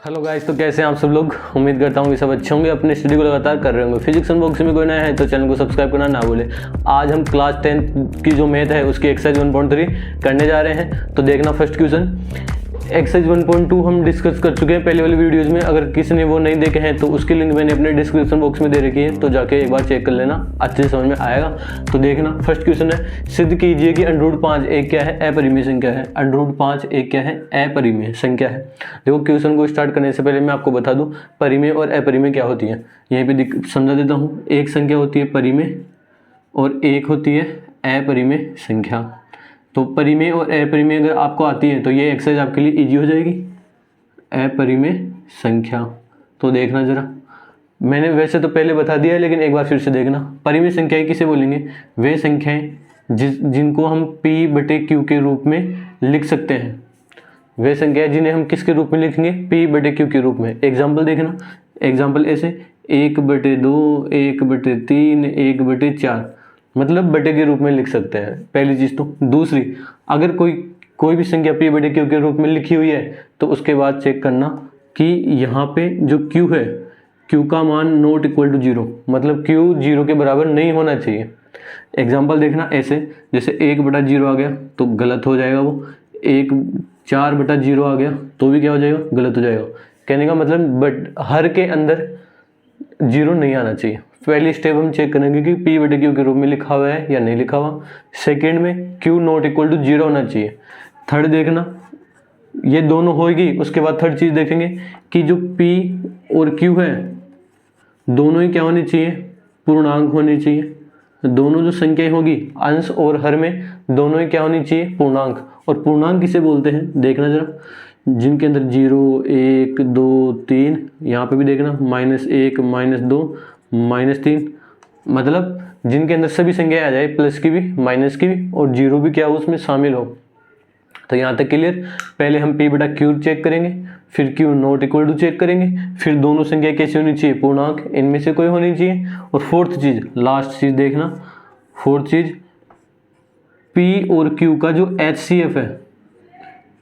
Hello guys, तो कैसे हैं आप सब लोग। उम्मीद करता हूँ कि सब अच्छे होंगे, अपने स्टडी को लगातार कर रहे होंगे। फिजिक्स अनबॉक्स में कोई नया है तो चैनल को सब्सक्राइब करना ना भूले। आज हम क्लास 10 की जो मैथ है उसकी एक्सरसाइज 1.3 करने जा रहे हैं। तो देखना फर्स्ट क्वेश्चन। एक्सरसाइज 1.2 हम डिस्कस कर चुके हैं पहले वाली वीडियोज़ में। अगर किसी ने वो नहीं देखे हैं तो उसकी लिंक मैंने अपने डिस्क्रिप्शन बॉक्स में दे रखी है, तो जाके एक बार चेक कर लेना, अच्छे से समझ में आएगा। तो देखना फर्स्ट क्वेश्चन है, सिद्ध कीजिए कि √5 एक क्या है, अपरिमेय संख्या है। √5 एक क्या है, अपरिमेय संख्या है। देखो क्वेश्चन को स्टार्ट करने से पहले मैं आपको बता दूं परिमेय और अपरिमेय क्या होती है। यहीं पे समझा देता हूँ। एक संख्या होती है परिमेय और एक होती है अपरिमेय संख्या। तो परिमेय और अपरिमेय अगर आपको आती है तो ये एक्सरसाइज आपके लिए इजी हो जाएगी। अपरिमेय संख्या तो देखना जरा, मैंने वैसे तो पहले बता दिया है लेकिन एक बार फिर से देखना। परिमेय संख्याएं किसे बोलेंगे, वे संख्याएं जिनको हम P/Q के रूप में लिख सकते हैं। वे संख्याएं जिन्हें हम किसके रूप में लिखेंगे, P/Q के रूप में। एग्जाम्पल देखना, एग्जाम्पल ऐसे 1/2, 1/3, 1/4, मतलब बटे के रूप में लिख सकते हैं, पहली चीज़ तो। दूसरी, अगर कोई भी संख्या P/Q के रूप में लिखी हुई है तो उसके बाद चेक करना कि यहाँ पे जो Q है, Q का मान ≠ 0, मतलब Q 0 के बराबर नहीं होना चाहिए। एग्जाम्पल देखना ऐसे, जैसे 1/0 आ गया तो गलत हो जाएगा वो। 4/0 आ गया तो भी क्या हो जाएगा, गलत हो जाएगा। कहने का मतलब बट हर के अंदर 0 नहीं आना चाहिए। पहली स्टेप हम चेक करेंगे कि P/Q के रूप में लिखा हुआ है या नहीं लिखा हुआ। सेकंड में Q ≠ 0 होना चाहिए। थर्ड देखना, ये दोनों होगी, उसके बाद थर्ड चीज़ देखेंगे कि जो P और Q है दोनों ही क्या होनी चाहिए, पूर्णांक होनी चाहिए। दोनों जो संख्याएं होगी अंश और हर में दोनों ही क्या होनी चाहिए, पूर्णांक। और पूर्णांक किसे बोलते हैं देखना जरा, जिनके अंदर 0, 1, 2, 3, यहाँ पे भी देखना -1, -2, -3, मतलब जिनके अंदर सभी संख्याएं आ जाए, प्लस की भी माइनस की भी और 0 भी क्या हो उसमें शामिल हो। तो यहाँ तक क्लियर। पहले हम P/Q चेक करेंगे, फिर Q ≠ चेक करेंगे, फिर दोनों संख्या कैसी होनी चाहिए, पूर्णांक, इनमें से कोई होनी चाहिए। और फोर्थ चीज़, लास्ट चीज़ देखना, फोर्थ चीज़ P और Q का जो HCF है,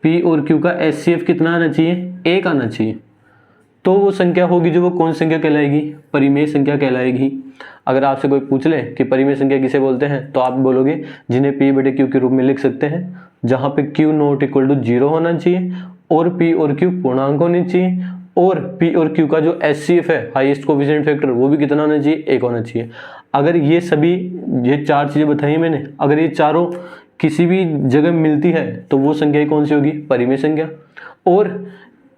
P और Q का HCF कितना आना चाहिए, 1 आना चाहिए। तो वो संख्या होगी जो वो कौन संख्या कहलाएगी, परिमेय संख्या कहलाएगी। अगर आपसे कोई पूछ ले कि परिमेय संख्या किसे बोलते हैं तो आप बोलोगे जिन्हें P/Q के रूप में लिख सकते हैं, जहाँ पे Q ≠ 0 होना चाहिए और P और Q पूर्णांक होने चाहिए, और P और Q का जो HCF है, हाईएस्ट कोएफिशिएंट फैक्टर, वो भी कितना होना चाहिए, 1 होना चाहिए। अगर ये 4 चीज़ें बताई मैंने, अगर ये चारों किसी भी जगह मिलती है तो वो संख्या कौन सी होगी, परिमेय संख्या। और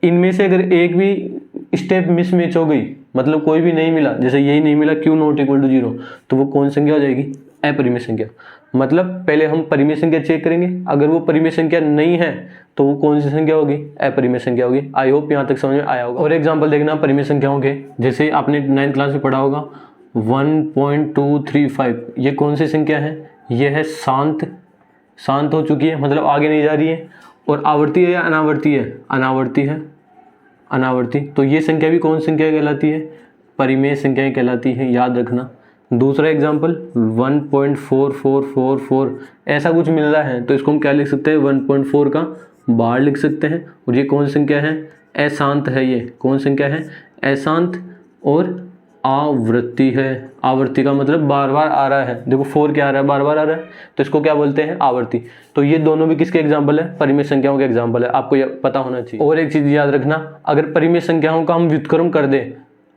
इनमें से अगर एक भी स्टेप मिसमैच हो गई, मतलब कोई भी नहीं मिला, जैसे यही नहीं मिला Q ≠ 0, तो वो कौन संख्या हो जाएगी, अपरिमेय संख्या। मतलब पहले हम परिमेय संख्या चेक करेंगे, अगर वो परिमेय संख्या नहीं है तो वो कौन सी संख्या होगी, अपरिमेय संख्या होगी। आई होप यहाँ तक समझ में आया होगा। और एग्जाम्पल देखना परिमेय संख्याओं के, जैसे आपने 9th क्लास में पढ़ा होगा 1.235, ये कौन सी संख्या है, ये है शांत हो चुकी है, मतलब आगे नहीं जा रही है। और आवर्ती है या अनावर्ती है, अनावर्ती है, अनावर्ती। तो ये संख्या भी कौन संख्या कहलाती है, परिमेय संख्या कहलाती है, याद रखना। दूसरा एग्जाम्पल 1.4444, ऐसा कुछ मिल रहा है तो इसको हम क्या लिख सकते हैं, 1.4 का बार लिख सकते हैं। और ये कौन संख्या है, अशांत है। ये कौन संख्या है, अशांत। और आवृत्ति है, आवृत्ति का मतलब बार बार आ रहा है। देखो 4 क्या आ रहा है, बार बार आ रहा है, तो इसको क्या बोलते हैं, आवृत्ति। तो ये दोनों भी किसके एग्जाम्पल है, परिमेय संख्याओं के एग्जाम्पल है, आपको ये पता होना चाहिए। और एक चीज़ याद रखना, अगर परिमेय संख्याओं का हम व्युत्क्रम कर दें,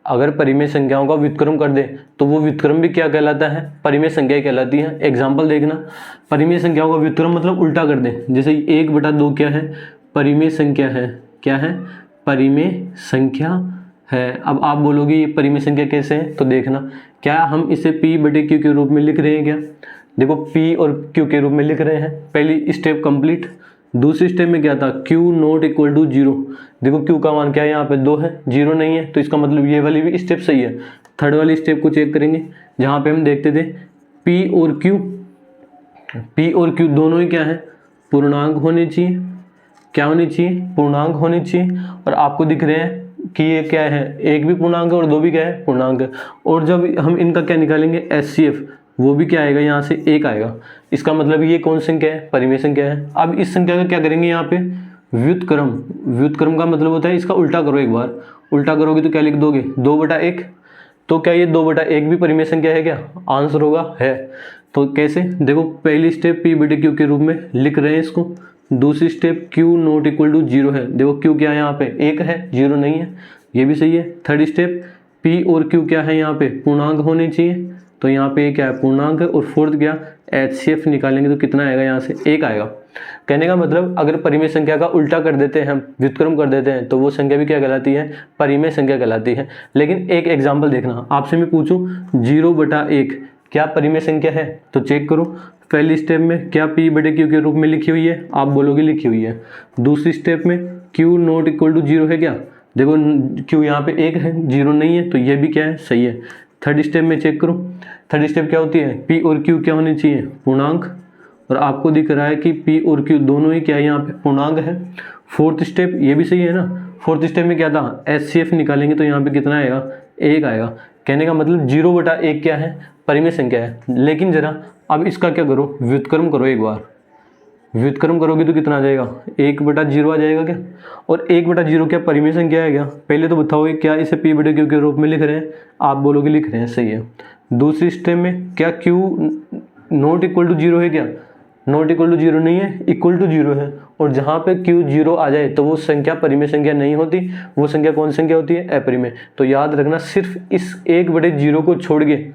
अगर परिमेय संख्याओं का व्युत्क्रम कर दें तो वो व्युत्क्रम भी क्या कहलाता है, परिमेय संख्या कहलाती है। एग्जाम्पल देखना, परिमेय संख्याओं का व्युत्क्रम मतलब उल्टा कर दें। जैसे 1/2 क्या है, परिमेय संख्या है, क्या है, परिमेय संख्या है। अब आप बोलोगे ये परिमेय संख्या कैसे है, तो देखना, क्या हम इसे P/Q के रूप में लिख रहे हैं क्या, देखो P और Q के रूप में लिख रहे हैं, पहली स्टेप कंप्लीट। दूसरी स्टेप में क्या था, Q ≠ 0, देखो Q का मान क्या है, यहाँ पे 2 है, 0 नहीं है, तो इसका मतलब ये वाली भी स्टेप सही है। थर्ड वाली स्टेप को चेक करेंगे, जहाँ पे हम देखते थे P और Q दोनों ही क्या है, पूर्णांक होने चाहिए। क्या होनी चाहिए, पूर्णांक होनी चाहिए। और आपको दिख रहे हैं कि ये क्या है, एक भी पूर्णांक है और दो भी क्या है, पूर्णांक है। और जब हम इनका क्या निकालेंगे, HCF, वो भी क्या आएगा, यहाँ से 1 आएगा। इसका मतलब ये कौन संख्या है, परिमेय संख्या है। अब इस संख्या का क्या करेंगे, यहाँ पे व्युत्क्रम, व्युत्क्रम का मतलब होता है इसका उल्टा करो एक बार, उल्टा करोगे तो क्या लिख दोगे 2/1। तो क्या ये 2/1 भी परिमेय संख्या है क्या? आंसर होगा है। तो कैसे देखो, पहली स्टेप p/q के रूप में लिख रहे हैं इसको, दूसरी step q not equal to 0 है। देखो q क्या है यहाँ पे 1 है, 0 नहीं है, ये भी सही है। थर्ड स्टेप p और q क्या है यहाँ पे पूर्णांक होने चाहिए, तो यहाँ पे क्या है पूर्णांक है। और फोर्थ क्या HCF निकालेंगे तो कितना आएगा यहाँ से 1 आएगा। कहने का मतलब अगर परिमेय संख्या का उल्टा कर देते हैं हम, व्युत्क्रम कर देते हैं, तो वो संख्या भी क्या कहलाती है? परिमेय संख्या कहलाती है। लेकिन एक एग्जाम्पल देखना, आपसे मैं पूछूं 0/1 क्या परिमेय संख्या है? तो चेक करो, पहली स्टेप में क्या p/q के रूप में लिखी हुई है? आप बोलोगे लिखी हुई है। दूसरी स्टेप में q नॉट इक्वल टू 0 है क्या? देखो q यहाँ पे 1 है, 0 नहीं है, तो ये भी क्या है सही है। थर्ड स्टेप में चेक करो, थर्ड स्टेप क्या होती है? p और q क्या होनी चाहिए? पूर्णांक। और आपको दिख रहा है कि p और q दोनों ही क्या है यहाँ पे पूर्णांक है। फोर्थ स्टेप ये भी सही है ना। फोर्थ स्टेप में क्या था? HCF निकालेंगे तो यहाँ पे कितना आएगा 1 आएगा। कहने का मतलब 0/1 क्या है? परिमेय संख्या है। लेकिन जरा अब इसका क्या करो, व्युत्क्रम करो एक बार। व्युत्क्रम करोगे तो कितना आ जाएगा 1/0 आ जाएगा क्या? और 1/0 क्या परिमेय संख्या है क्या? पहले तो बताओ क्या इसे p/q के रूप में लिख रहे हैं? आप बोलोगे लिख रहे हैं, सही है। दूसरी स्टेप में क्या q नॉट इक्वल टू 0 है क्या? नॉट इक्वल टू 0 नहीं है, इक्वल टू 0 है। और जहाँ पे q 0 आ जाए तो वो संख्या परिमेय संख्या नहीं होती, वो संख्या कौन संख्या होती है? अपरिमेय। तो याद रखना सिर्फ इस 1/0 को छोड़ के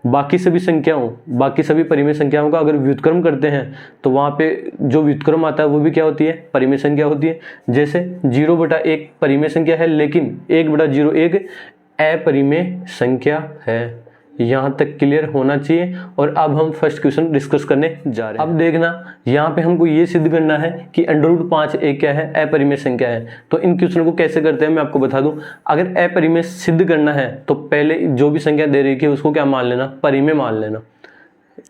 बाकी सभी संख्याओं, बाकी सभी परिमेय संख्याओं का अगर व्युत्क्रम करते हैं तो वहाँ पे जो व्युत्क्रम आता है वो भी क्या होती है? परिमेय संख्या होती है। जैसे 0/1 परिमेय संख्या है, लेकिन 1/0 एक अपरिमेय संख्या है। यहाँ तक क्लियर होना चाहिए। और अब हम फर्स्ट क्वेश्चन डिस्कस करने जा रहे हैं। अब देखना, यहाँ पे हमको ये सिद्ध करना है कि √5 एक क्या है? अपरिमेय संख्या है। तो इन क्वेश्चन को कैसे करते हैं मैं आपको बता दूं। अगर अपरिमेय सिद्ध करना है तो पहले जो भी संख्या दे रही है उसको क्या मान लेना? परिमेय मान लेना।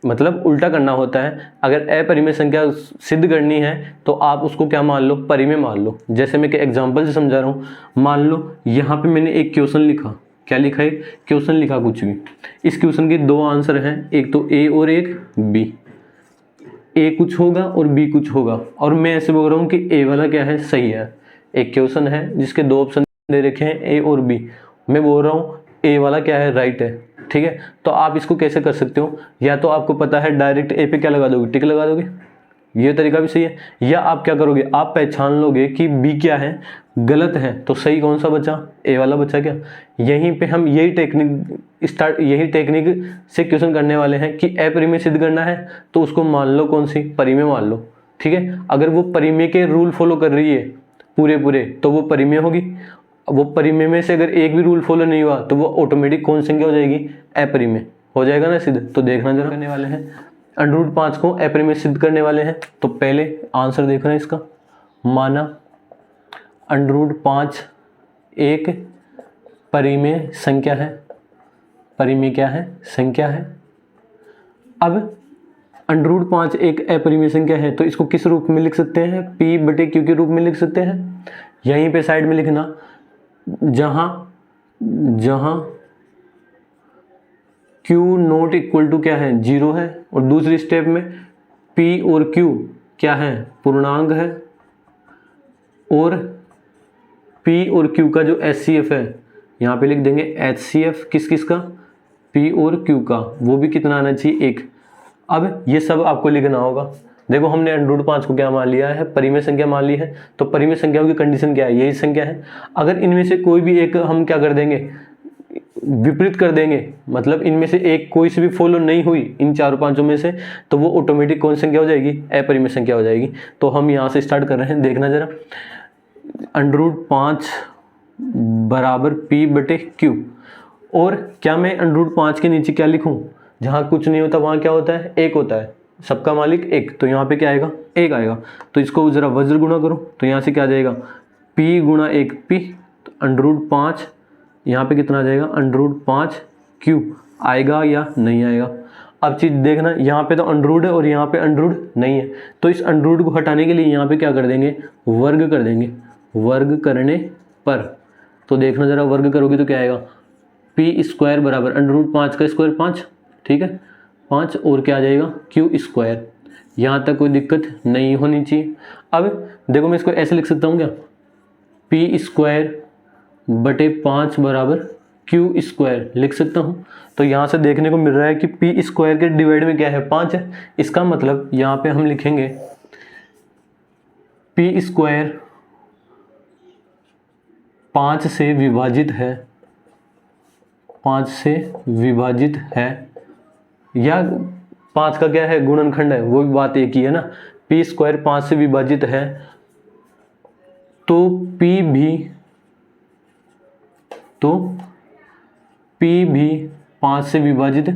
मतलब उल्टा करना होता है, अगर अपरिमेय संख्या सिद्ध करनी है तो आप उसको क्या मान लो? परिमेय मान लो। जैसे मैं एग्जाम्पल से समझा रहा हूँ, मान लो यहाँ पे मैंने एक क्वेश्चन लिखा, क्या लिखा है? क्वेश्चन लिखा कुछ भी। इस क्वेश्चन के दो आंसर हैं, एक तो ए और एक बी। ए कुछ होगा और बी कुछ होगा, और मैं ऐसे बोल रहा हूँ कि ए वाला क्या है? सही है। एक क्वेश्चन है जिसके दो ऑप्शन दे रखे हैं ए और बी, मैं बोल रहा हूँ ए वाला क्या है? राइट है। ठीक है, तो आप इसको कैसे कर सकते हो? या तो आपको पता है डायरेक्ट ए पे क्या लगा दोगे? टिक लगा दोगे, ये तरीका भी सही है। या आप क्या करोगे? आप पहचान लोगे कि बी क्या है? गलत है, तो सही कौन सा बचा? ए वाला बचा क्या? यहीं पे हम यही टेक्निक से क्वेश्चन करने वाले हैं कि अपरिमेय सिद्ध करना है तो उसको मान लो कौन सी? परिमेय मान लो। ठीक है, अगर वो परिमेय के रूल फॉलो कर रही है पूरे तो वो परिमेय होगी। वो परिमेय में से अगर एक भी रूल फॉलो नहीं हुआ तो वो ऑटोमेटिक कौन संख्या हो जाएगी? अपरिमेय हो जाएगा ना सिद्ध। तो देखना जरा, करने वाले हैं √5 को अपरिमेय सिद्ध करने वाले हैं। तो पहले आंसर देखना है इसका, माना √5 एक परिमेय संख्या है। परिमेय क्या है? संख्या है। अब √5 एक अपरिमेय संख्या है तो इसको किस रूप में लिख सकते हैं? p/q के रूप में लिख सकते हैं। यहीं पे साइड में लिखना, जहां q नॉट इक्वल टू क्या है? 0 है। और दूसरी स्टेप में p और q क्या है? पूर्णांक है। और p और q का जो HCF है यहाँ पे लिख देंगे HCF किस का? p और q का, वो भी कितना आना चाहिए? 1। अब ये सब आपको लिखना होगा। देखो हमने √5 को क्या मान लिया है? परिमेय संख्या मान ली है। तो परिमेय संख्याओं की कंडीशन क्या है? यही संख्या है। अगर इनमें से कोई भी एक हम क्या कर देंगे? विपरीत कर देंगे, मतलब इनमें से एक कोई से भी फॉलो नहीं हुई इन 4-5 में से, तो वो ऑटोमेटिक कौन संख्या हो जाएगी? अपरिमेय संख्या हो जाएगी। तो हम यहाँ से स्टार्ट कर रहे हैं, देखना जरा। √5 बराबर p/q। और क्या मैं √5 के नीचे क्या लिखूं? जहाँ कुछ नहीं होता वहाँ क्या होता है? 1 होता है। सबका मालिक 1, तो यहाँ पे क्या आएगा? 1 आएगा। तो इसको जरा वज्र गुणा करो, तो यहाँ से क्या आ जाएगा? p × 1p। तो √5 यहाँ पे कितना आ जाएगा? √5q आएगा या नहीं आएगा? अब चीज़ देखना, यहाँ पे तो अंडरूट है और यहाँ पे अंडरूट नहीं है, तो इस अंडरूट को हटाने के लिए यहाँ पे क्या कर देंगे? वर्ग कर देंगे। वर्ग करने पर तो देखना जरा, वर्ग करोगे तो क्या आएगा? p² बराबर √5 का स्क्वायर 5, ठीक है 5, और क्या आ जाएगा? q²। यहाँ तक कोई दिक्कत नहीं होनी चाहिए। अब देखो मैं इसको ऐसे लिख सकता हूँ क्या, पी स्क्वायर बटे 5 बराबर क्यू स्क्वायर लिख सकता हूँ। तो यहाँ से देखने को मिल रहा है कि पी स्क्वायर के डिवाइड में क्या है, 5 है। इसका मतलब यहाँ पे हम लिखेंगे पी स्क्वायर 5 से विभाजित है, 5 से विभाजित है, या 5 का क्या है, गुणनखंड है, वो भी बात एक ही है ना। पी स्क्वायर 5 से विभाजित है तो पी भी 5 से विभाजित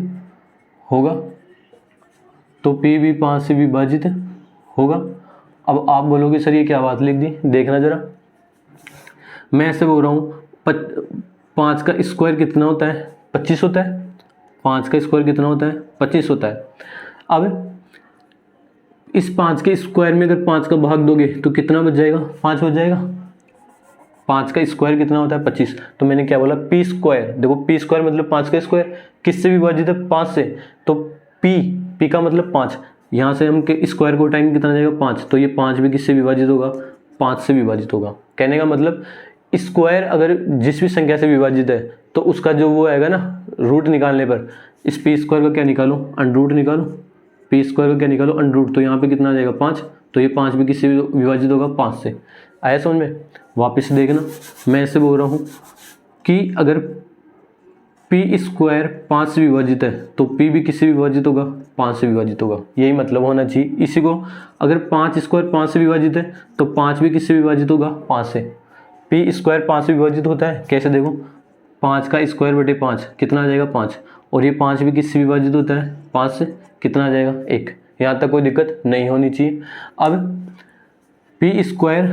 होगा, तो पी भी 5 से विभाजित होगा। अब आप बोलोगे सर ये क्या बात लिख दी, देखना जरा, मैं ऐसे बोल रहा हूँ 5 का स्क्वायर कितना होता है, 25 होता है। 5 का स्क्वायर कितना होता है, 25 होता है। अब इस 5 के स्क्वायर में अगर 5 का भाग दोगे तो कितना बच जाएगा, 5 बच जाएगा। 5 का स्क्वायर कितना होता है, 25। तो मैंने क्या बोला, पी स्क्वायर, देखो पी स्क्वायर मतलब 5 का स्क्वायर, किससे विभाजित है, 5 से। तो पी का मतलब 5, यहाँ से हम के स्क्वायर को उठाएंगे कितना जाएगा, 5। तो ये 5 भी किससे विभाजित होगा, 5 से विभाजित होगा। कहने का मतलब स्क्वायर अगर जिस भी संख्या से विभाजित है तो उसका जो वो आएगा ना, रूट निकालने पर इस पी स्क्वायर का क्या निकालो, अंडरूट निकालो। पी स्क्वायर का क्या निकालो, अंडरूट। तो यहाँ पे कितना आ जाएगा, 5। तो ये 5 भी किससे विभाजित होगा, 5 से। आया समझ में। वापस देखना, मैं ऐसे बोल रहा हूँ कि अगर पी स्क्वायर 5 से विभाजित है तो पी भी किससे विभाजित होगा, 5 से विभाजित होगा। यही मतलब होना चाहिए। इसी को अगर 5 स्क्वायर 5 से विभाजित है तो 5 भी किससे विभाजित होगा, 5 से। पी स्क्वायर 5 से विभाजित होता है, कैसे देखो, 5 का स्क्वायर बटे 5 कितना आ जाएगा, 5। और ये 5 भी किससे विभाजित होता है, 5 से, कितना आ जाएगा, 1। यहाँ तक कोई दिक्कत नहीं होनी चाहिए। अब पी स्क्वायर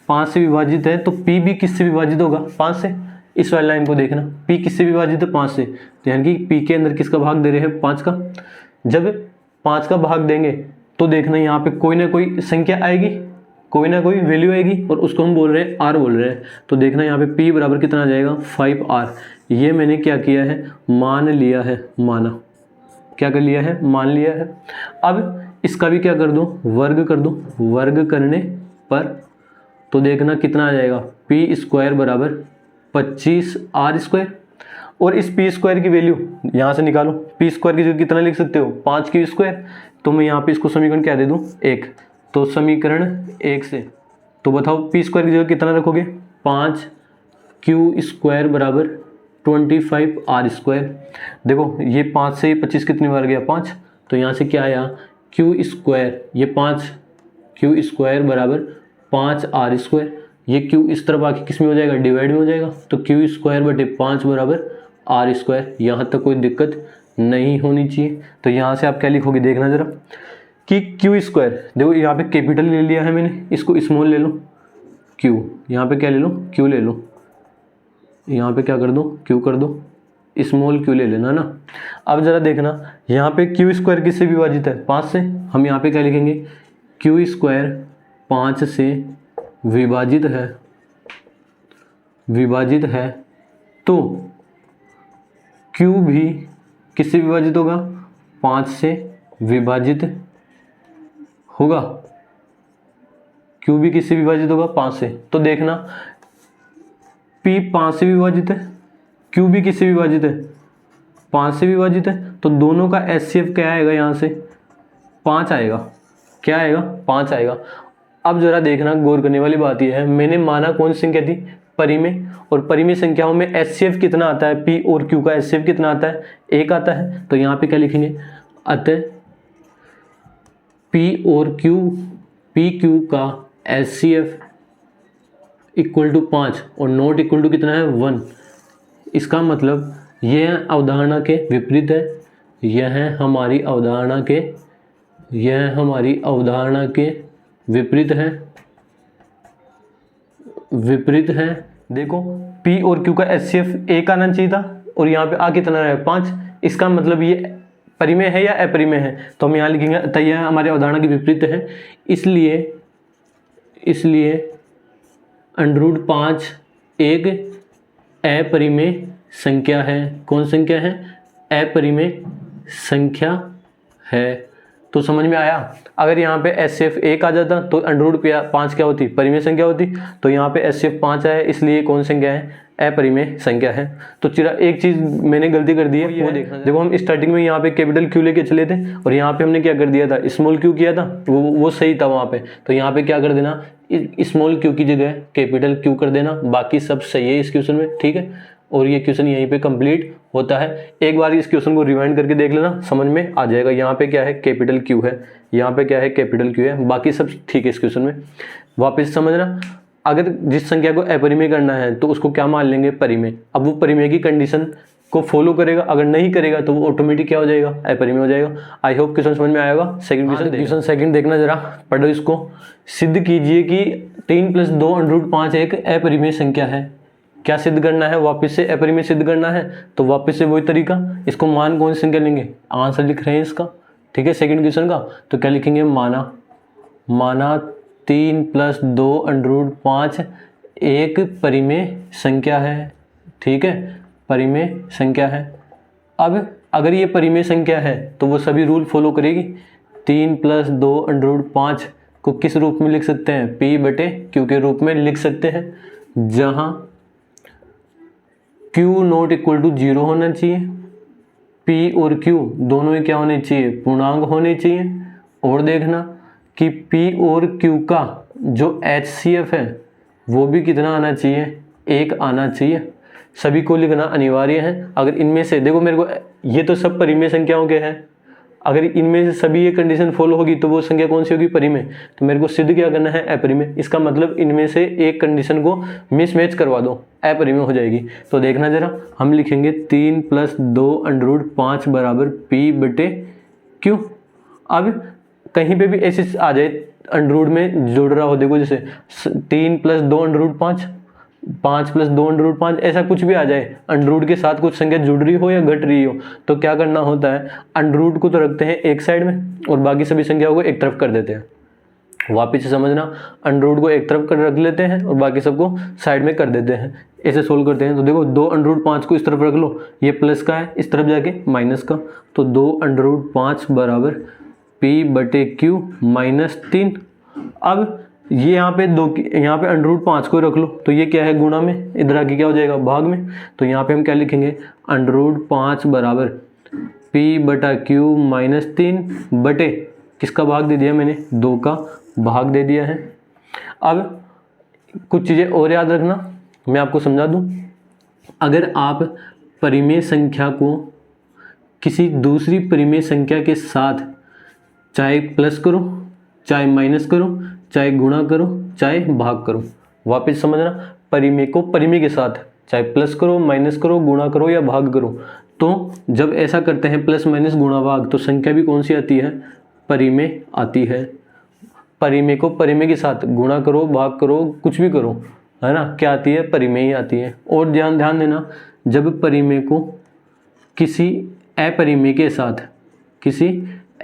5 से विभाजित है तो पी भी किससे विभाजित होगा, 5 से। इस वाली लाइन को देखना, पी किससे विभाजित है, 5 से। तो यानी कि पी के अंदर किसका भाग दे रहे हैं, 5 का। जब 5 का भाग देंगे तो देखना यहाँ पे कोई ना कोई संख्या आएगी, कोई ना कोई वैल्यू आएगी, और उसको हम बोल रहे हैं आर बोल रहे हैं। तो देखना यहाँ पे पी बराबर कितना आ जाएगा, 5R। ये मैंने क्या किया है, मान लिया है, माना, क्या कर लिया है, मान लिया है। अब इसका भी क्या कर दो, वर्ग कर दो। वर्ग करने पर तो देखना कितना आ जाएगा, पी स्क्वायर बराबर 25R स्क्वायर। और इस पी स्क्वायर की वैल्यू यहाँ से निकालो। पी स्क्वायर की जगह कितना लिख सकते हो, 5 की स्क्वायर। तो मैं यहाँ पे इसको समीकरण क्या दे दूँ, 1। तो समीकरण 1 से तो बताओ पी स्क्वायर की जगह कितना रखोगे, 5Q स्क्वायर बराबर 25R स्क्वायर। देखो ये 5 से 25 कितनी बार गया, 5। तो यहाँ से क्या आया, Q स्क्वायर, ये 5Q स्क्वायर बराबर 5R स्क्वायर। ये Q इस तरफ आके किस में हो जाएगा, डिवाइड में हो जाएगा। तो Q स्क्वायर बटे 5 बराबर R स्क्वायर। यहाँ तक कोई दिक्कत नहीं होनी चाहिए। तो यहाँ से आप क्या लिखोगे, देखना जरा कि Q स्क्वायर, देखो यहाँ पे कैपिटल ले लिया है मैंने, इसको स्मॉल ले लो, Q यहाँ पे क्या ले लो, Q ले लो। यहाँ पे क्या कर दो, Q कर दो, स्मॉल Q ले लेना ना। अब जरा देखना यहाँ पे Q स्क्वायर किससे विभाजित है, 5 से। हम यहाँ पे क्या लिखेंगे, Q स्क्वायर 5 से विभाजित है तो Q भी किससे विभाजित होगा, 5 से विभाजित होगा। Q भी किससे विभाजित होगा, 5 से। तो देखना P 5 से विभाजित है, Q भी किससे विभाजित है, 5 से विभाजित है। तो दोनों का HCF क्या आएगा, यहाँ से 5 आएगा। क्या आएगा, 5 आएगा। अब जरा देखना, गौर करने वाली बात यह है, मैंने माना कौन सी संख्या थी, परिमेय। और परिमेय संख्याओं में HCF कितना आता है, P और Q का HCF कितना आता है, 1 आता है। तो यहाँ पे क्या लिखेंगे, अतः P और Q, PQ का HCF इक्वल टू 5 और नॉट इक्वल टू कितना है, 1। इसका मतलब यह अवधारणा के विपरीत है, यह हमारी अवधारणा के विपरीत है। देखो P और Q का HCF 1 आना चाहिए था और यहाँ पे आ कितना रहा है, 5। इसका मतलब ये परिमेय है या अपरिमेय है। तो हम यहाँ लिखेंगे अतः यह हमारी अवधारणा के विपरीत है, इसलिए अंडररूट 5 एक अपरिमेय संख्या है। कौन संख्या है, अपरिमेय संख्या है। तो समझ में आया। अगर यहाँ पे HCF 1 आ जाता तो √5 क्या होती, परिमेय संख्या होती। तो यहाँ पे HCF 5 आया, इसलिए कौन संख्या है, अपरिमेय संख्या है। तो चिरा एक चीज़ मैंने गलती कर दी है, वो देखना। देखो हम स्टार्टिंग में यहाँ पे कैपिटल Q लेके चले थे और यहाँ पे हमने क्या कर दिया था, स्मॉल q किया था, वो सही था वहाँ पे। तो यहाँ पे क्या कर देना, स्मॉल q की जगह कैपिटल Q कर देना, बाकी सब सही है इस क्वेश्चन में, ठीक है। और ये क्वेश्चन यहीं पे कंप्लीट होता है। एक बार इस क्वेश्चन को रिवाइंड करके देख लेना, समझ में आ जाएगा। यहाँ पे क्या है, कैपिटल Q है, यहाँ पे क्या है, कैपिटल Q है, बाकी सब ठीक है इस क्वेश्चन में। वापस समझना, अगर जिस संख्या को अपरिमेय करना है तो उसको क्या मान लेंगे, परिमेय। अब वो परिमेय की कंडीशन को फॉलो करेगा, अगर नहीं करेगा तो वो ऑटोमेटिक क्या हो जाएगा, अपरिमेय हो जाएगा। आई होप क्वेश्चन समझ में आएगा। सेकंड क्वेश्चन सेकंड देखना जरा, पढ़ो इसको। सिद्ध कीजिए कि 3 + 2 √5 एक अपरिमेय संख्या है। क्या सिद्ध करना है, वापस से अपरिमेय सिद्ध करना है। तो वापस से वही तरीका, इसको मान कौन सी संख्या लेंगे, आंसर लिख रहे हैं इसका, ठीक है, सेकंड क्वेश्चन का। तो क्या लिखेंगे, माना 3 + 2 √5 एक परिमेय संख्या है, ठीक है, परिमेय संख्या है। अब अगर ये परिमेय संख्या है तो वो सभी रूल फॉलो करेगी। 3 + 2 √5 को किस रूप में लिख सकते हैं, P/Q के रूप में लिख सकते हैं, जहां Q ≠ 0 होना चाहिए, P और Q दोनों ही क्या होने चाहिए, पूर्णांक होने चाहिए। और देखना कि P और Q का जो HCF है वो भी कितना आना चाहिए, 1 आना चाहिए। सभी को लिखना अनिवार्य है। अगर इनमें से देखो, मेरे को ये तो सब परिमेय संख्याओं के हैं, अगर इनमें से सभी ये कंडीशन फॉलो होगी तो वो संख्या कौन सी होगी, परिमेय। तो मेरे को सिद्ध क्या करना है, अपरिमेय। इसका मतलब इनमें से एक कंडीशन को मिसमैच करवा दो, अपरिमेय हो जाएगी। तो देखना जरा, हम लिखेंगे 3 + 2 √5 = P/Q। अब कहीं पे भी ऐसे आ जाए अंडररूट में जुड़ रहा हो, देखो जैसे 3 + 2 √5, 5 + 2 √5, ऐसा कुछ भी आ जाए, अंडररूट के साथ कुछ संख्या जुड़ रही हो या घट रही हो, तो क्या करना होता है, अंडररूट को तो रखते हैं एक साइड में और बाकी सभी संख्याओं को एक तरफ कर देते हैं। वापिस से समझना, अंडररूट को एक तरफ कर रख लेते हैं और बाकी सबको साइड में कर देते हैं। ऐसे सोल्व करते हैं। तो देखो 2 √5 को इस तरफ रख लो, ये प्लस का है, इस तरफ जाके माइनस का। तो 2 √5 = P/Q -3। अब ये यहाँ पे यहाँ पे √5 को रख लो, तो ये क्या है, गुणा में, इधर आके क्या हो जाएगा, भाग में। तो यहाँ पे हम क्या लिखेंगे, √5 = P/Q -3 बटे, किसका भाग दे दिया मैंने, 2 का भाग दे दिया है। अब कुछ चीज़ें और याद रखना, मैं आपको समझा दूँ। अगर आप परिमेय संख्या को किसी दूसरी परिमेय संख्या के साथ चाहे प्लस करो, चाहे माइनस करो, चाहे गुणा करो, चाहे भाग करो, वापस समझना, परिमेय को परिमेय के साथ चाहे प्लस करो, माइनस करो, गुणा करो या भाग करो, तो जब ऐसा करते हैं प्लस माइनस गुणा भाग, तो संख्या भी कौन सी आती है, परिमेय आती है। परिमेय को परिमेय के साथ गुणा करो, भाग करो, कुछ भी करो, है ना, क्या आती है, परिमेय ही आती है। और ध्यान देना, जब परिमेय को किसी अपरिमेय के साथ, किसी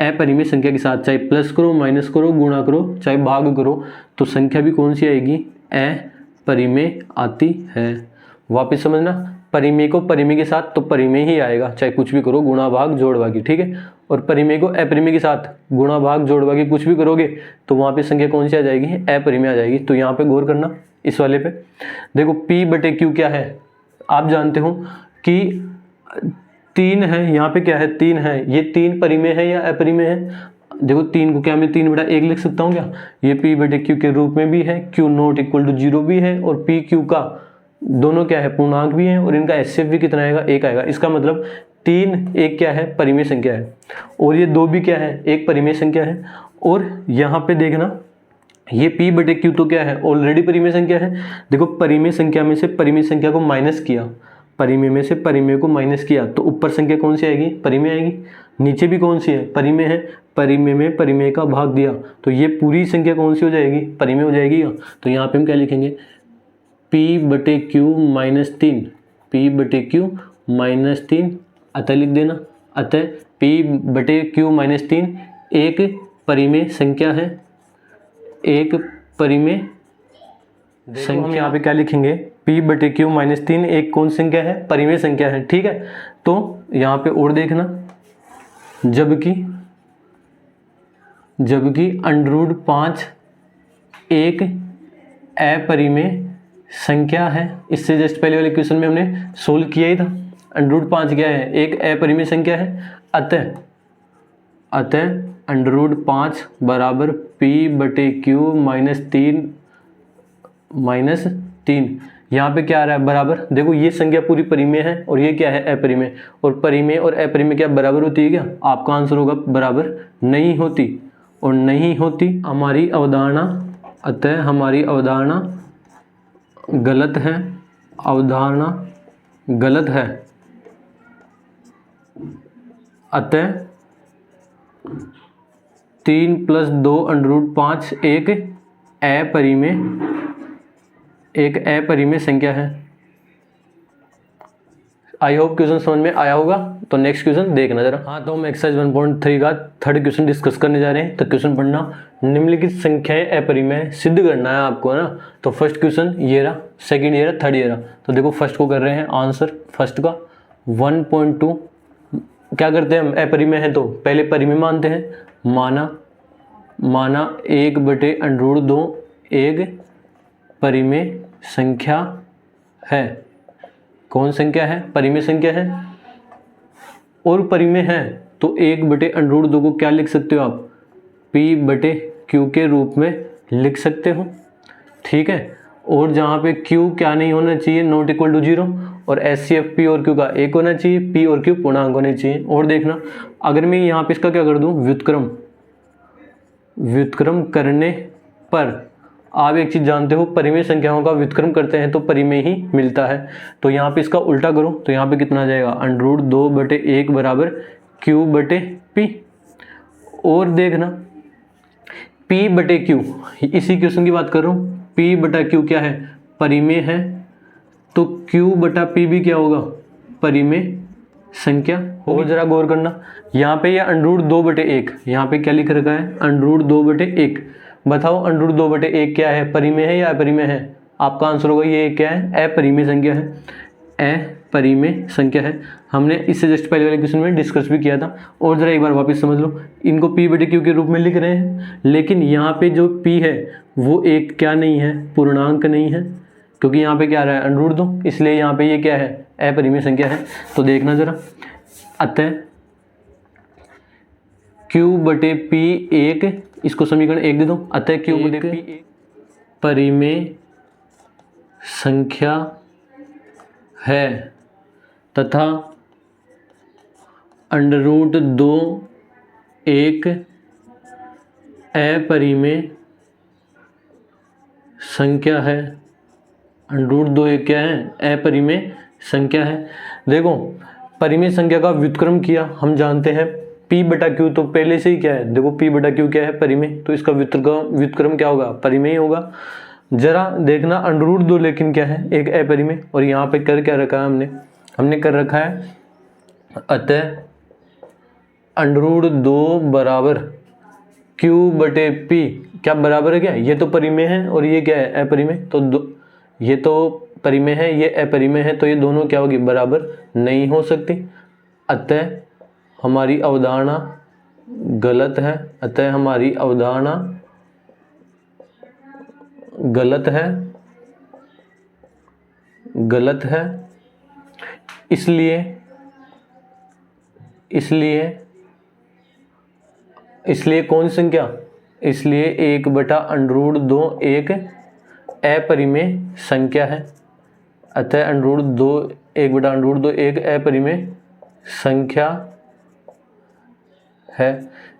अपरिमेय संख्या के साथ चाहे प्लस करो, माइनस करो, गुणा करो, चाहे भाग करो, तो संख्या भी कौन सी आएगी, अपरिमेय आती है। वापस समझना, परिमेय को परिमेय के साथ तो परिमेय ही आएगा, चाहे कुछ भी करो, गुणा भाग जोड़ भागी, ठीक है। और परिमेय को अपरिमेय के साथ गुणा भाग जोड़ भागी कुछ भी करोगे तो वहाँ पे संख्या कौन सी आ जाएगी, अपरिमेय आ जाएगी। तो यहाँ पे गौर करना इस वाले पे। देखो P/Q क्या है, आप जानते हो कि 3 है, यहाँ पे क्या है, 3 है, ये 3 परिमेय है या अपरिमेय है। देखो 3 को क्या मैं 3/1 लिख सकता हूँ क्या, ये P/Q के रूप में भी है, Q ≠ 0 भी है, और PQ का दोनों क्या है, पूर्णांक भी है, और इनका HCF भी कितना आएगा, 1 आएगा। इसका मतलब 3 एक क्या है, परिमेय संख्या है, और ये 2 भी क्या है, एक परिमेय संख्या है। और यहाँ पे देखना, ये P/Q तो क्या है, ऑलरेडी परिमेय संख्या है। देखो परिमेय संख्या में से परिमेय संख्या को माइनस किया, परिमेय में से परिमेय को माइनस किया, तो ऊपर संख्या कौन सी आएगी, परिमेय आएगी। नीचे भी कौन सी है, परिमेय है, परिमेय में परिमेय का भाग दिया, तो ये पूरी संख्या कौन सी हो जाएगी, परिमेय हो जाएगी। तो यहाँ पे हम क्या लिखेंगे, P/Q -3, P/Q -3, अतः लिख देना, अतः P/Q -3 एक परिमेय संख्या है, एक परिमेय संख्या। हम यहाँ पे क्या लिखेंगे, P/Q -3 एक कौन संख्या है, परिमेय संख्या है, ठीक है। तो यहाँ पे और देखना, जबकि जबकि √5 एक अपरिमेय संख्या है। इससे जस्ट पहले वाले क्वेश्चन में हमने सोल्व किया ही था। √5 क्या है? एक अपरिमेय संख्या है। अतः √5 बराबर p/q -3 यहाँ पे क्या आ रहा है? बराबर। देखो ये संख्या पूरी परिमेय है और ये क्या है? अपरिमेय। और परिमेय और अपरिमेय क्या बराबर होती है क्या? आपका आंसर होगा बराबर नहीं होती। और नहीं होती हमारी अवधारणा, अतः हमारी अवधारणा गलत है। अवधारणा गलत है। अतः 3 + 2 √5 एक अपरिमेय संख्या है। आई होप क्वेश्चन समझ में आया होगा। तो नेक्स्ट क्वेश्चन देखना जरा। हाँ, तो हम एक्सरसाइज 1.3 का थर्ड क्वेश्चन डिस्कस करने जा रहे हैं। तो क्वेश्चन पढ़ना, निम्नलिखित संख्याएं अपरिमेय सिद्ध करना है आपको, है ना। तो फर्स्ट क्वेश्चन ये रहा, सेकंड ये रहा, थर्ड ये रहा। तो देखो फर्स्ट को कर रहे हैं आंसर। फर्स्ट का 1.2 क्या करते हैं हम? अपरिमेय है तो पहले परिमेय मानते हैं। माना 1/√2 एक परिमेय संख्या है। कौन संख्या है? परिमेय संख्या है। और परिमेय है तो 1/√2 को क्या लिख सकते हो आप? p/q के रूप में लिख सकते हो, ठीक है। और जहाँ पे q क्या नहीं होना चाहिए? Not equal to 0। और HCF p और q का 1 होना चाहिए। p और q पूर्णांक होने चाहिए। और देखना, अगर मैं यहाँ पे इसका क्या कर दूँ? व्युत्क्रम करने पर आप एक चीज़ जानते हो, परिमेय संख्याओं का व्युत्क्रम करते हैं तो परिमेय ही मिलता है। तो यहाँ पे इसका उल्टा करो तो यहाँ पे कितना आ जाएगा? √2/1 बराबर q/p। और देखना p/q, इसी क्वेश्चन की बात कर रहा हूँ। p/q क्या है? परिमेय है। तो q/p भी क्या होगा? परिमेय संख्या। और जरा गौर करना, यहाँ पे ये √2/1, यहाँ पे क्या लिख रखा है? √2/1। बताओ √2/1 क्या है? परिमेय है या अपरिमेय है? आपका आंसर होगा ये क्या है? अपरिमेय संख्या है। अपरिमेय संख्या है। हमने इससे जस्ट पहले वाले क्वेश्चन में डिस्कस भी किया था। और जरा एक बार वापस समझ लो, इनको p/q के रूप में लिख रहे हैं, लेकिन यहाँ पे जो p है वो एक क्या नहीं है? पूर्णांक नहीं है, क्योंकि यहाँ पे क्या आ रहा है? √2, इसलिए यहाँ पे ये क्या है? अपरिमेय संख्या है। तो देखना जरा, अतः q/p एक, इसको समीकरण 1 दे दो। अतः q/p परिमेय संख्या है तथा √2 एक अपरिमेय संख्या है। √2 एक क्या है? अपरिमेय संख्या है। देखो परिमेय संख्या का व्युत्क्रम किया, हम जानते हैं p/q तो पहले से ही क्या है? देखो p/q क्या है? परिमेय। तो इसका व्युत्क्रम क्या होगा? परिमेय होगा। जरा देखना √2 लेकिन क्या है? एक अपरिमेय। और यहाँ पे कर क्या रखा है? हमने कर रखा है अतः √2 बराबर q/p क्या बराबर है क्या? ये तो परिमेय है और ये क्या है? अपरिमेय। तो ये तो परिमेय है, ये अपरिमेय है, तो ये दोनों क्या होगी? बराबर नहीं हो सकती। अतः हमारी अवधारणा गलत है। अतः हमारी अवधारणा गलत है। इसलिए कौन सी संख्या? इसलिए 1/√2 एक अपरिमेय संख्या है। अतः √2 1/√2 एक अपरिमेय संख्या है।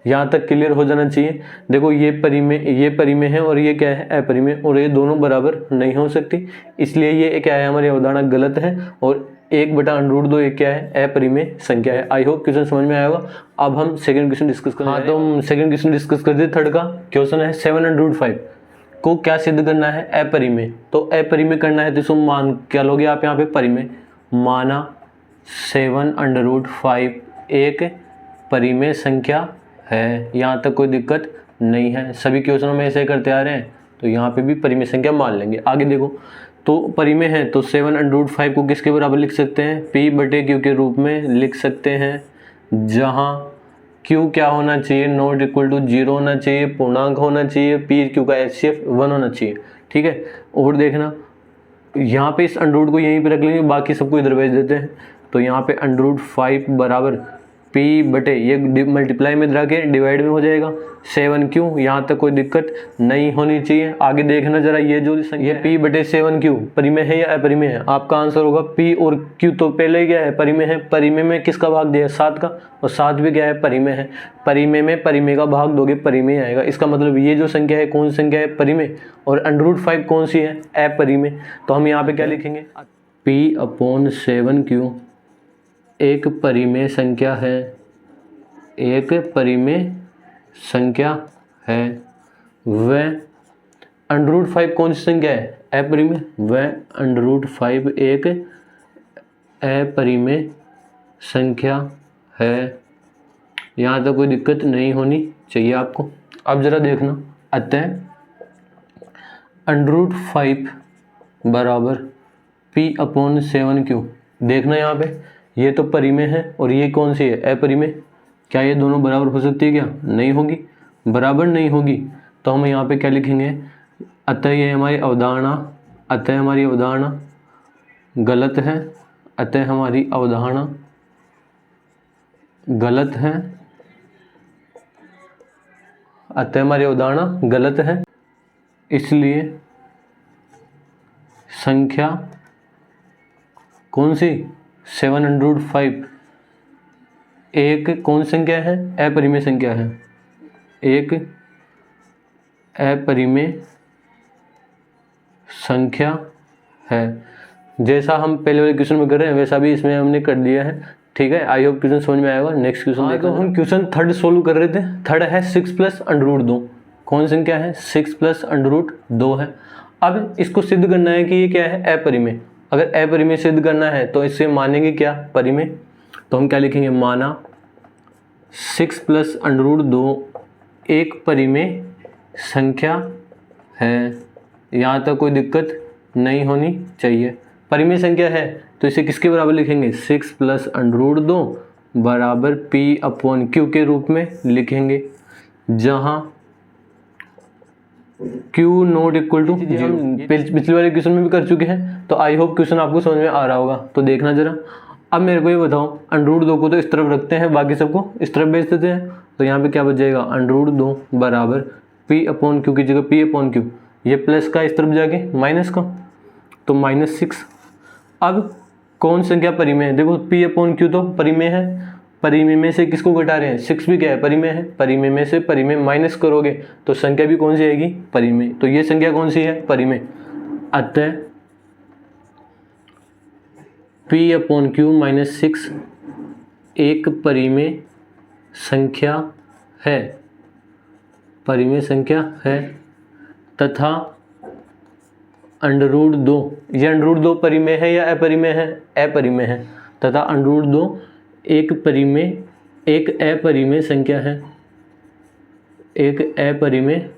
यहाँ तक क्लियर हो जाना चाहिए। देखो ये परिमेय है और ये क्या है? अपरिमेय। और ये दोनों बराबर नहीं हो सकती, इसलिए ये क्या है? हमारी अवधारणा गलत है। और 1/√2 एक क्या है? अपरिमेय संख्या है। आई होप क्वेश्चन समझ में आया होगा। अब हम सेकंड क्वेश्चन डिस्कस करेंगे। हाँ, तो हम सेकंड क्वेश्चन डिस्कस करते हैं। थर्ड का क्वेश्चन है 7/5 को क्या सिद्ध करना है? अपरिमेय। तो अपरिमेय करना है तो इसको मान क्या लोगे आप यहाँ पे? परिमेय। माना 7/5 एक परिमेय संख्या है। यहाँ तक कोई दिक्कत नहीं है, सभी क्वेश्चनों में ऐसे करते आ रहे हैं, तो यहाँ पे भी परिमेय संख्या मान लेंगे। आगे देखो, तो परिमेय है तो 7/5 को किसके बराबर लिख सकते हैं? p/q के रूप में लिख सकते हैं, जहाँ Q क्या होना चाहिए, नॉट इक्वल टू 0 होना चाहिए, पूर्णांक होना चाहिए, P Q का HCF 1 होना चाहिए। ठीक है, और देखना यहाँ पे इस अंडर रूट को यहीं पे रख लेंगे, बाकी सबको इधर भेज देते हैं। तो यहाँ पे अंडर रूट 5 बराबर P बटे ये मल्टीप्लाई में रख के डिवाइड में हो जाएगा 7Q। यहाँ तक कोई दिक्कत नहीं होनी चाहिए। आगे देखना जरा, ये जो ये P बटे 7Q परिमेय है या अपरिमेय है? आपका आंसर होगा P और Q तो पहले क्या है, परिमेय है। परिमेय में किसका भाग दिया है, 7 का, और 7 भी क्या है, परिमेय है। परिमेय में परिमेय का भाग दोगे, परिमेय आएगा। इसका मतलब ये जो संख्या है कौन सी संख्या है, परिमेय। और अंडर रूट 5 कौन सी है, अपरिमेय। तो हम यहाँ पे क्या लिखेंगे, P/7Q एक परिमेय संख्या है, एक परिमेय संख्या है। वह अंडर रूट 5 कौन सी संख्या है, अपरिमेय। वह अंडर रूट 5 एक अपरिमेय संख्या है। यहाँ तक कोई दिक्कत नहीं होनी चाहिए आपको। अब जरा देखना, अतः अंडर रूट 5 बराबर P/7Q। देखना यहाँ पे, ये तो परिमेय है और ये कौन सी है, अपरिमेय। क्या ये दोनों बराबर हो सकती है, क्या नहीं होगी, बराबर नहीं होगी। तो हम यहाँ पे क्या लिखेंगे, अतः ये हमारी अवधारणा, अतः हमारी अवधारणा गलत है, अतः हमारी अवधारणा गलत है, अतः हमारी अवधारणा गलत है। इसलिए संख्या कौन सी, 705 एक कौन संख्या है, अपरिमेय संख्या है, एक अपरिमेय संख्या है। जैसा हम पहले वाले क्वेश्चन में कर रहे हैं वैसा भी इसमें हमने कर दिया है। ठीक है, आई होप क्वेश्चन समझ में आएगा। नेक्स्ट क्वेश्चन देखो, हम क्वेश्चन थर्ड सोल्व कर रहे थे। थर्ड है 6 + √2। कौन संख्या है, 6 + √2 है। अब इसको सिद्ध करना है कि ये क्या है, अपरिमेय। अगर अपरिमेय सिद्ध करना है तो इससे मानेंगे क्या, परिमेय। तो हम क्या लिखेंगे, माना 6 + √2 एक परिमेय संख्या है। यहाँ तक कोई दिक्कत नहीं होनी चाहिए। परिमेय संख्या है तो इसे किसके बराबर लिखेंगे, 6 + √2 बराबर P/Q के रूप में लिखेंगे, जहाँ Q नॉट इक्वल टू 0। पिछले वाले क्वेश्चन में भी कर चुके हैं, तो आई होप क्वेश्चन आपको समझ में आ रहा होगा। तो देखना जरा। अब मेरे को ये बताओ, √2 को तो इस तरफ रखते हैं, बाकी सबको इस तरफ भेज देते हैं। तो यहाँ पे क्या बच जाएगा, √2 बराबर P/Q की जगह P/Q, ये प्लस का इस तरफ जाके माइनस का, तो -6। अब कौन संख्या परिमेय है, देखो P/Q तो परिमेय है। परिमेय में से किसको घटा रहे हैं, 6 भी क्या है, परिमेय है। परिमेय में से परिमेय माइनस करोगे तो संख्या भी कौन सी आएगी, परिमेय। तो ये संख्या कौन सी है, परिमेय। अतः P/Q -6 एक परिमेय संख्या है, परिमेय संख्या है। तथा √2, ये √2 परिमेय है या अपरिमेय है, अपरिमेय है। तथा √2 एक अपरिमेय संख्या है, एक अपरिमेय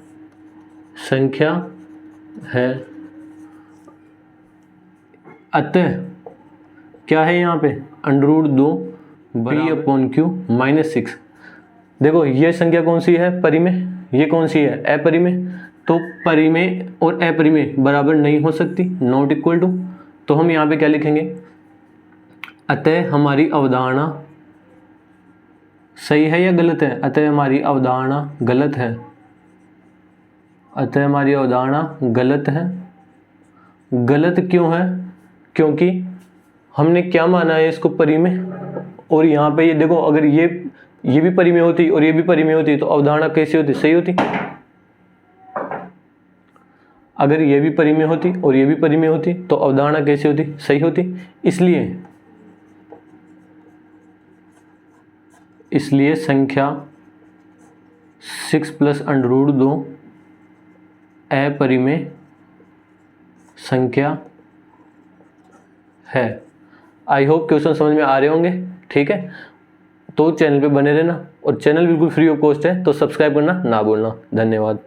संख्या है। अतः क्या है यहाँ पे, √2 P/Q -6। देखो ये संख्या कौन सी है, परिमेय, ये कौन सी है, अपरिमेय। तो परिमेय और अपरिमेय बराबर नहीं हो सकती, नॉट इक्वल टू। तो हम यहाँ पे क्या लिखेंगे, अतः हमारी अवधारणा सही है या गलत है, अतः हमारी अवधारणा गलत है, अतः हमारी अवधारणा गलत है। गलत क्यों है, क्योंकि हमने क्या माना है इसको, परिमेय। और यहाँ पे ये देखो, अगर ये भी परिमेय होती और ये भी परिमेय होती तो अवधारणा कैसी होती, सही होती। अगर ये भी परिमेय होती और ये भी परिमेय होती तो अवधारणा कैसी होती, सही होती। इसलिए संख्या 6 + √2 अपरिमेय संख्या है। आई होप क्वेश्चन समझ में आ रहे होंगे। ठीक है, तो चैनल पे बने रहना, और चैनल बिल्कुल फ्री ऑफ कॉस्ट है, तो सब्सक्राइब करना ना भूलना। धन्यवाद।